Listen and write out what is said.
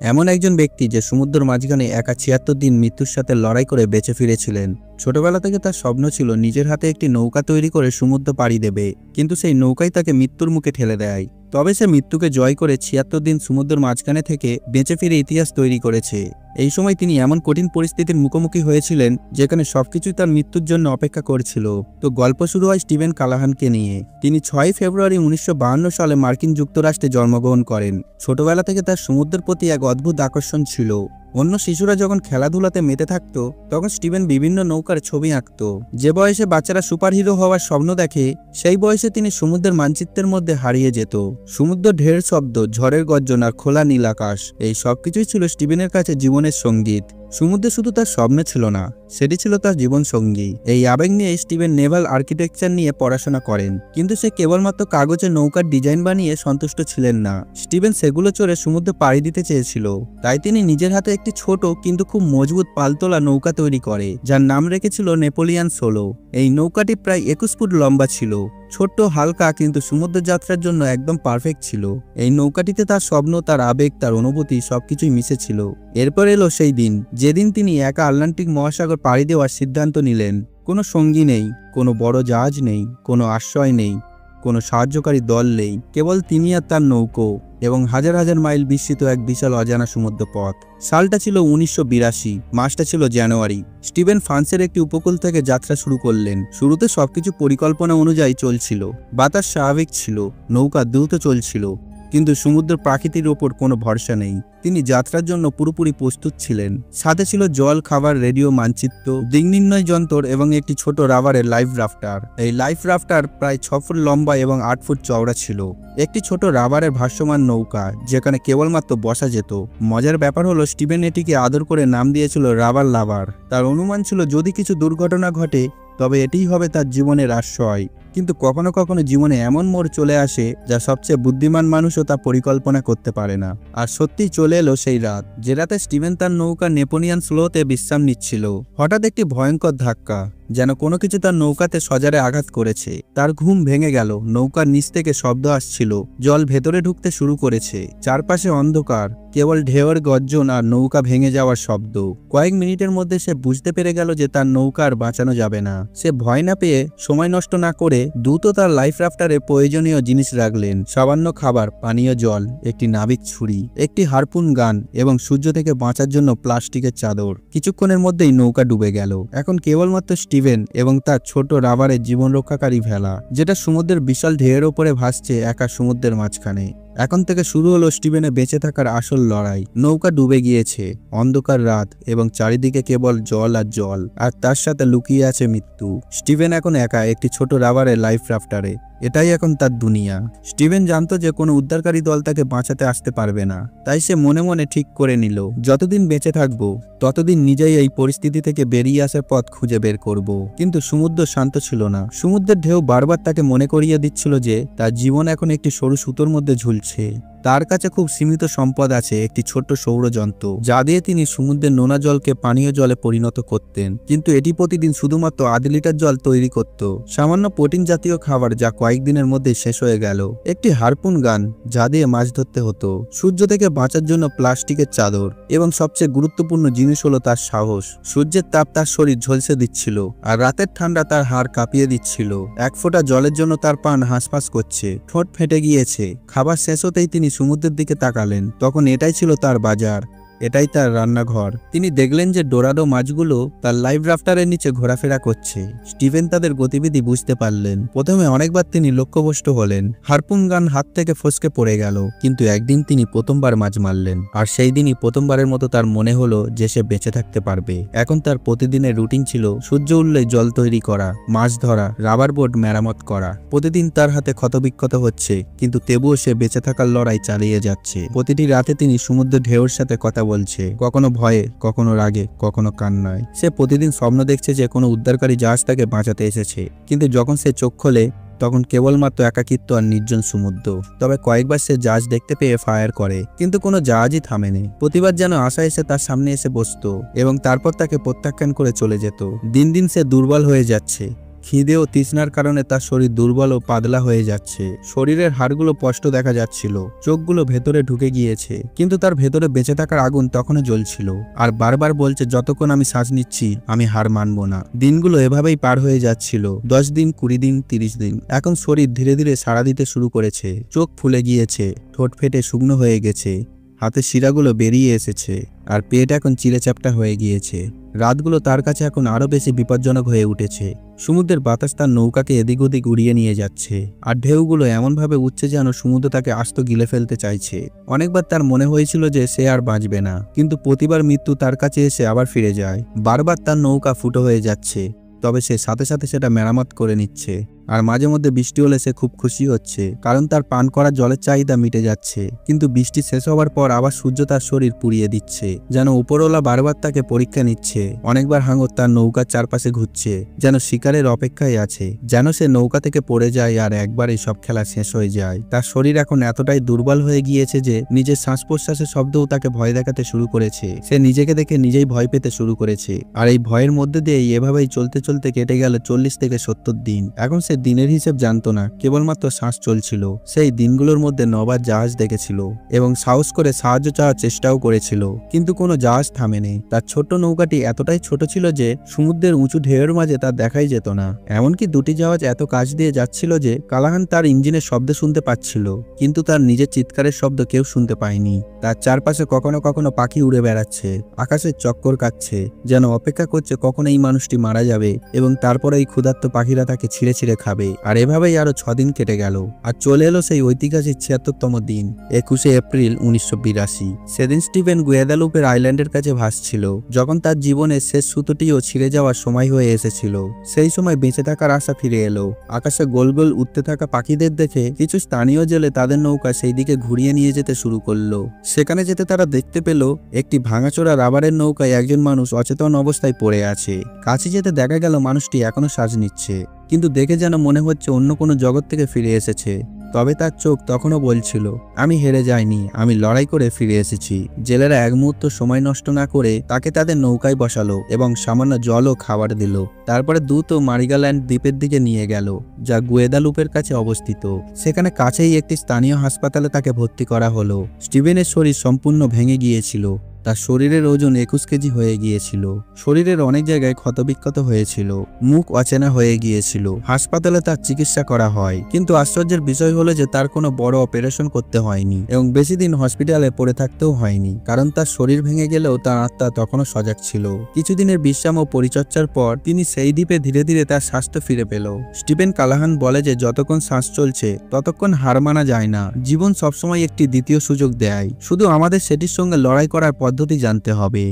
এমন একজন ব্যক্তি যে সমুদ্রের মাঝখানে একা ৭৬ দিন মৃত্যুর সাথে লড়াই করে বেঁচে ফিরেছিলেন। ছোটবেলা থেকে তার স্বপ্ন ছিল নিজের হাতে একটি নৌকা তৈরি করে সমুদ্র পাড়ি দেবে, কিন্তু সেই নৌকাই তাকে মৃত্যুর মুখে ঠেলে দেয়। তবে সে মৃত্যুকে জয় করে ৭৬ দিন সমুদ্রের মাঝখানে থেকে বেঁচে ফিরে ইতিহাস তৈরি করেছে। এই সময় তিনি এমন কঠিন পরিস্থিতির মুখোমুখি হয়েছিলেন যেখানে সবকিছুই তার মৃত্যুর জন্য অপেক্ষা করছিল। তো গল্প শুরু হয় স্টিভেন কালাহানকে নিয়ে। তিনি ৬ ফেব্রুয়ারি ১৯৫২ সালে মার্কিন যুক্তরাষ্ট্রে জন্মগ্রহণ করেন। ছোটবেলা থেকে তার সমুদ্রের প্রতি এক অদ্ভুত আকর্ষণ ছিল। অন্য শিশুরা যখন খেলাধুলাতে মেতে থাকত, তখন স্টিভেন বিভিন্ন নৌকার ছবি আঁকত। যে বয়সে বাচ্চারা সুপারহিরো হওয়ার স্বপ্ন দেখে, সেই বয়সে তিনি সমুদ্রের মানচিত্রের মধ্যে হারিয়ে যেত। সমুদ্র ঢেউয়ের শব্দ, ঝড়ের গর্জন আর খোলা নীল আকাশ, এই সবকিছুই ছিল স্টিভেনের কাছে জীবনের সঙ্গীত। সমুদ্র শুধু তার স্বপ্নে ছিল না, সেটি ছিল তার জীবন সঙ্গী। এই আবেগ নিয়ে স্টিভেন নেভাল আর্কিটেকচার নিয়ে পড়াশোনা করেন, কিন্তু সে কেবলমাত্র কাগজে নৌকার ডিজাইন বানিয়ে সন্তুষ্ট ছিলেন না। স্টিভেন সেগুলো চড়ে সমুদ্রে পাড়ি দিতে চেয়েছিল। তাই তিনি নিজের হাতে একটি ছোট কিন্তু খুব মজবুত পালতোলা নৌকা তৈরি করে, যার নাম রেখেছিল নেপোলিয়ান ১৬। এই নৌকাটি প্রায় ২১ ফুট লম্বা ছিল, ছোট্ট, হালকা, কিন্তু সমুদ্র যাত্রার জন্য একদম পারফেক্ট ছিল। এই নৌকাটিতে তার স্বপ্ন, তার আবেগ, তার অনুভূতি সবকিছুই মিশেছিল। এরপর এলো সেই দিন, যেদিন তিনি একা আটলান্টিক মহাসাগর পাড়ি দেওয়ার সিদ্ধান্ত নিলেন। কোনো সঙ্গী নেই, কোনো বড় জাহাজ নেই, কোনো আশ্রয় নেই, কোনো সাহায্যকারী দল নেই, কেবল তিনি আর তার নৌকো এবং হাজার হাজার মাইল বিস্তৃত এক বিশাল অজানা সমুদ্র পথ। সালটা ছিল ১৯৮২, মাসটা ছিল জানুয়ারি। স্টিভেন ফ্রান্সের একটি উপকূল থেকে যাত্রা শুরু করলেন। শুরুতে সবকিছু পরিকল্পনা অনুযায়ী চলছিল। বাতাস স্বাভাবিক ছিল, নৌকা দ্রুত চলছিল, কিন্তু সমুদ্রের প্রাকৃতির ওপর কোনো ভরসা নেই। তিনি যাত্রার জন্য পুরোপুরি প্রস্তুত ছিলেন। সাথে ছিল জল, খাবার, রেডিও, মানচিত্র, দিক নির্ণয় যন্ত্র এবং একটি ছোট রাবারের লাইফ রাফটার। এই লাইফ রাফটার প্রায় ৬ ফুট লম্বা এবং ৮ ফুট চওড়া ছিল। একটি ছোট রাবারের ভাসমান নৌকা, যেখানে কেবলমাত্র বসা যেত। মজার ব্যাপার হলো, স্টিভেন এটিকে আদর করে নাম দিয়েছিল রাবার লাভার। তার অনুমান ছিল যদি কিছু দুর্ঘটনা ঘটে, তবে এটিই হবে তার জীবনের আশ্রয়। কিন্তু কখনো কখনো জীবনে এমন মোড় চলে আসে যা সবচেয়ে বুদ্ধিমান মানুষও তা পরিকল্পনা করতে পারে না। আর সত্যিই চলে এলো সেই রাত, যে রাতে স্টিভেন তার নৌকা নেপোলিয়ান ১৬তে বিশ্রাম নিচ্ছিল। হঠাৎ একটি ভয়ঙ্কর ধাক্কা, যেন কোনো কিছু তার নৌকাতে সজারে আঘাত করেছে। তার ঘুম ভেঙে গেল। নৌকার নিচ থেকে শব্দ আসছিল, জল ভেতরে ঢুকতে শুরু করেছে। চারপাশে অন্ধকার, কেবল ঢেউয়ের গর্জন আর নৌকা ভেঙে যাওয়ার শব্দ। কয়েক মিনিটের মধ্যে সে বুঝতে পেরে গেল যে তার নৌকা আর বাঁচানো যাবে না। সে ভয় না পেয়ে, সময় নষ্ট না করে দ্রুত তার লাইফ রাফটারে প্রয়োজনীয় জিনিস রাখলেন। সামান্য খাবার, পানীয় জল, একটি নাবিক ছুরি, একটি হারপুন গান এবং সূর্য থেকে বাঁচার জন্য প্লাস্টিকের চাদর। কিছুক্ষণের মধ্যেই নৌকা ডুবে গেল। এখন কেবলমাত্র স্টিভেন এবং তার ছোট রাবারের জীবন রক্ষাকারী ভেলা, যেটা সমুদ্রের বিশাল ঢেউয়ের ওপরে ভাসছে একা সমুদ্রের মাঝখানে। এখন থেকে শুরু হলো স্টিভেনের বেঁচে থাকার আসল লড়াই। নৌকা ডুবে গিয়েছে, অন্ধকার রাত এবং চারিদিকে কেবল জল আর জল, আর তার সাথে লুকিয়ে আছে মৃত্যু। স্টিভেন এখন একা একটি ছোট রাবারের লাইফ রাফটারে। এটাই এখন তার দুনিয়া। স্টিভেন জানতো যে কোনো উদ্ধারকারী দল তাকে বাঁচাতে আসতে পারবে না। তাই সে মনে মনে ঠিক করে নিল, যতদিন বেঁচে থাকবো ততদিন নিজেই এই পরিস্থিতি থেকে বেরিয়ে আসার পথ খুঁজে বের করব। কিন্তু সমুদ্র শান্ত ছিল না। সমুদ্রের ঢেউ বারবার তাকে মনে করিয়ে দিচ্ছিল যে তার জীবন এখন একটি সরু সুতোর মধ্যে ঝুলছে। তার কাছে খুব সীমিত সম্পদ আছে, একটি ছোট্ট সৌরযন্ত্র, যা দিয়ে তিনি সমুদ্রের নোনা জলকে পানীয় জলে পরিণত করতেন। কিন্তু এটি প্রতিদিন শুধুমাত্র ১/২ লিটার জল তৈরি করত। সামান্য প্রোটিন জাতীয় খাবার, যা কয়েকদিনের মধ্যে শেষ হয়ে গেল। একটি হারপুন গান, যা দিয়ে মাছ ধরতে হতো। সূর্য থেকে বাঁচার জন্য প্লাস্টিকের চাদর, এবং সবচেয়ে গুরুত্বপূর্ণ জিনিস হলো তার সাহস। সূর্যের তাপ তার শরীর ঝলসে দিচ্ছিল, আর রাতের ঠান্ডা তার হাড় কাঁপিয়ে দিচ্ছিল। এক ফোঁটা জলের জন্য তার প্রাণ হাঁসফাঁস করছে, ঠোঁট ফেটে গিয়েছে। খাবার শেষ হতেই তিনি সমুদ্রের দিকে তাকালেন। তখন এটাই ছিল তার বাজার, এটাই তার রান্নাঘর। তিনি দেখলেন যে ডোরাডো মাছগুলো তার লাইফ রাফটারের নিচে ঘোরাফেরা করছে। স্টিভেন তাদের গতিবিধি বুঝতে পারলেন। প্রথমে অনেকবার তিনি লক্ষ্যভ্রষ্ট হলেন, হারপুন গান হাত থেকে ফসকে পড়ে গেল। কিন্তু একদিন তিনি প্রথমবার মাছ মারলেন, আর সেই দিনই প্রথমবারের মতো তার মনে হলো যে সে বেঁচে থাকতে পারবে। এখন তার প্রতিদিনের রুটিন ছিল সূর্য উঠলেই জল তৈরি করা, মাছ ধরা, রাবার বোট মেরামত করা। প্রতিদিন তার হাতে ক্ষতবিক্ষত হচ্ছে, কিন্তু তবুও সে বেঁচে থাকার লড়াই চালিয়ে যাচ্ছে। প্রতিটি রাতে তিনি সমুদ্রের ঢেউয়ের সাথে কথা বলছে, কখনো ভয়ে, কখনো রাগে, কখনো কান্নায়। সে প্রতিদিন স্বপ্ন দেখছে যে কোনো উদ্ধারকারী জাহাজ তাকে বাঁচাতে এসেছে, কিন্তু যখন সে চোখ খোলে তখন কেবলমাত্র একাকিত্ব আর নির্জন সমুদ্র। তবে কয়েকবার সে জাহাজ দেখতে পেয়ে ফায়ার করে, কিন্তু কোনো জাহাজই থামেনি। প্রতিবার যেন আশা এসে তার সামনে এসে বসতো এবং তারপর তাকে প্রত্যাখ্যান করে চলে যেত। দিন দিন সে দুর্বল হয়ে যাচ্ছে, খিদে ও তৃষ্ণার কারণে তার শরীর দুর্বল ও পাতলা হয়ে যাচ্ছে। শরীরের হাড়গুলো স্পষ্ট দেখা যাচ্ছিল, চোখগুলো ভেতরে ঢুকে গিয়েছে, কিন্তু তার ভেতরে বেঁচে থাকার আগুন তখনও জ্বলছিল আর বারবার বলছে, যতক্ষণ আমি শ্বাস নিচ্ছি আমি হার মানব না। দিনগুলো এভাবেই পার হয়ে যাচ্ছিল, 10 দিন, 20 দিন, 30 দিন। এখন শরীর ধীরে ধীরে সাড়া দিতে শুরু করেছে। চোখ ফুলে গিয়েছে, ঠোঁট ফেটে শুকনো হয়ে গেছে, হাতের শিরাগুলো বেরিয়ে এসেছে আর পেট এখন চিড়েচ্যাপ্টা হয়ে গিয়েছে। রাতগুলো তার কাছে এখন আরো বেশি বিপজ্জনক হয়ে উঠেছে। সমুদ্রের বাতাস তার নৌকাকে এদিক ওদিক উড়িয়ে নিয়ে যাচ্ছে আর ঢেউগুলো এমনভাবে উঠছে যেন সমুদ্র তাকে আস্ত গিলে ফেলতে চাইছে। অনেকবার তার মনে হয়েছিল যে সে আর বাঁচবে না, কিন্তু প্রতিবার মৃত্যু তার কাছে এসে আবার ফিরে যায়। বারবার তার নৌকা ফুটো হয়ে যাচ্ছে, তবে সে সাথে সাথে সেটা মেরামত করে নিচ্ছে। আর মাঝে মধ্যে বৃষ্টি হলে সে খুব খুশি হচ্ছে, কারণ তার পান করা জলের চাহিদা মিটে যাচ্ছে। কিন্তু বৃষ্টি শেষ হওয়ার পর আবার সূর্য তার শরীর পুড়িয়ে দিচ্ছে, যেন উপরওয়ালা বারবার তাকে পরীক্ষা নিচ্ছে। অনেকবার হাঙর তার নৌকার চারপাশে ঘুরছে, যেন শিকারের অপেক্ষায় আছে, যেন সে নৌকা থেকে পড়ে যায় আর একবারই সব খেলা শেষ হয়ে যায়। তার শরীর এখন এতটাই দুর্বল হয়ে গিয়েছে যে নিজের শ্বাস প্রশ্বাসের শব্দও তাকে ভয় দেখাতে শুরু করেছে। সে নিজেকে দেখে নিজেই ভয় পেতে শুরু করেছে। আর এই ভয়ের মধ্যে দিয়ে এভাবেই চলতে চলতে কেটে গেল 40 থেকে 70 দিন। এখন সে দিনের হিসেব জানতো না, কেবলমাত্র শ্বাস চলছিল। সেই দিনগুলোর মধ্যে 9 বার জাহাজ দেখেছিল এবং সাহস করে সাহায্য চাওয়ার চেষ্টাও করেছিল, কিন্তু কোনো জাহাজ থামেনি। তার ছোট্ট নৌকাটি এতটাই ছোট ছিল যে সমুদ্রের উঁচু ঢেউয়ের মাঝে তা দেখাই যেত না। এমনকি দুটি জাহাজ এত কাছ দিয়ে যাচ্ছিল যে কালাহান তার ইঞ্জিনের শব্দ শুনতে পাচ্ছিল, কিন্তু তার নিজের চিৎকারের শব্দ কেউ শুনতে পায়নি। তার চারপাশে কখনো কখনো পাখি উড়ে বেড়াচ্ছে, আকাশের চক্কর কাটছে, যেন অপেক্ষা করছে কখন এই মানুষটি মারা যাবে এবং তারপরে এই ক্ষুধার্ত পাখিরা তাকে ছিঁড়ে ছিঁড়ে খাবে। আর এভাবেই আরো 6 দিন কেটে গেল আর চলে এলো সেই ঐতিহাসিক 76তম দিন, 21শে এপ্রিল 1982। সেদিন স্টিভেন গুয়েদালুপের আইল্যান্ডের কাছে ভাসছিল, যখন তার জীবনের শেষ সুতোটিও ছিঁড়ে যাওয়ার সময় হয়ে এসেছিল। সেই সময় বেঁচে থাকার আশা ফিরে এলো। আকাশে গোল গোল উঠতে থাকা পাখিদের দেখে কিছু স্থানীয় জেলে তাদের নৌকা সেই দিকে ঘুরিয়ে নিয়ে যেতে শুরু করলো। সেখানে যেতে তারা দেখতে পেল একটি ভাঙাচোরা রাবারের নৌকায় একজন মানুষ অচেতন অবস্থায় পড়ে আছে। কাছে যেতে দেখা গেল মানুষটি এখনো শ্বাস নিচ্ছে, কিন্তু দেখে যেন মনে হচ্ছে অন্য কোনো জগৎ থেকে ফিরে এসেছে। তবে তার চোখ তখনও বলছিল, আমি হেরে যাইনি, আমি লড়াই করে ফিরে এসেছি। জেলেরা এক মুহূর্ত সময় নষ্ট না করে তাকে তাদের নৌকায় বসালো এবং সামান্য জল ও খাবার দিল। তারপরে দ্রুত মারিগাল্যান্ড দ্বীপের দিকে নিয়ে গেল, যা গুয়েদালুপের কাছে অবস্থিত। সেখানে কাছেই একটি স্থানীয় হাসপাতালে তাকে ভর্তি করা হলো। স্টিভেনের শরীর সম্পূর্ণ ভেঙে গিয়েছিল, তার শরীরের ওজন 21 কেজি হয়ে গিয়েছিল। শরীরের অনেক জায়গায় ক্ষতবিক্ষত হয়েছিল, মুখ অচেনা হয়ে গিয়েছিল। হাসপাতালে তার চিকিৎসা করা হয়, কিন্তু আশ্চর্যের বিষয় হলো যে তার কোনো বড় অপারেশন করতে হয়নি এবং বেশি দিন হসপিটালে পড়ে থাকতেও হয়নি, কারণ তার শরীর ভেঙে গেলেও তার আত্মা তখনও সজাগ ছিল। কিছুদিনের বিশ্রাম ও পরিচর্যার পর তিনি সেই দ্বীপে ধীরে ধীরে তার স্বাস্থ্য ফিরে পেল। স্টিভেন কালাহান বলে যে যতক্ষণ শ্বাস চলছে ততক্ষণ হার মানা যায় না। জীবন সবসময় একটি দ্বিতীয় সুযোগ দেয়, শুধু আমাদের সেটির সঙ্গে লড়াই করার পদ্ধতি জানতে হবে।